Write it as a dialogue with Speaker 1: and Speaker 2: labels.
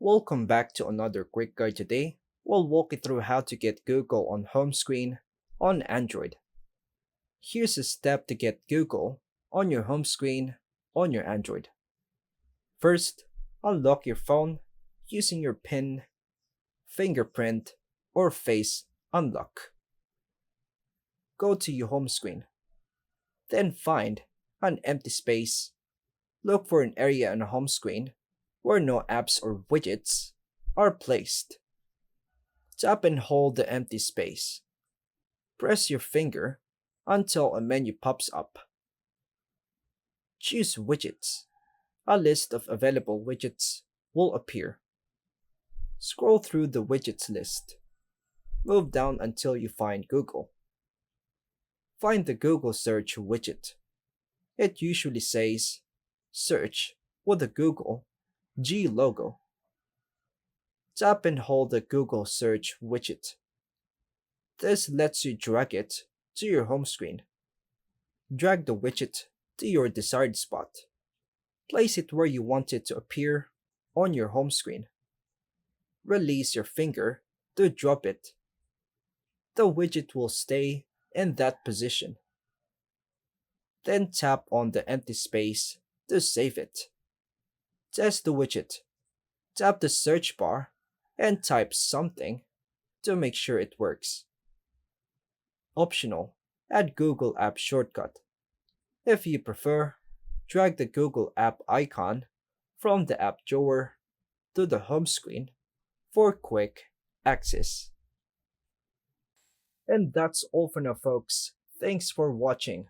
Speaker 1: Welcome back to another quick guide today. We'll walk you through how to get Google on home screen on Android. Here's a step to get Google on your home screen on your Android. First, unlock your phone using your PIN, fingerprint, or face unlock. Go to your home screen. Then find an empty space. Look for an area on the home screen where no apps or widgets are placed. Tap and hold the empty space. Press your finger until a menu pops up. Choose Widgets. A list of available widgets will appear. Scroll through the widgets list. Move down until you find Google. Find the Google search widget. It usually says Search with the Google G logo. Tap and hold the Google search widget. This lets you drag it to your home screen. Drag the widget to your desired spot. Place it where you want it to appear on your home screen. Release your finger to drop it. The widget will stay in that position. Then tap on the empty space to save it. Test the widget. Tap the search bar and type something to make sure it works. Optional, add Google App Shortcut. If you prefer, drag the Google App icon from the app drawer to the home screen for quick access. And that's all for now, folks. Thanks for watching.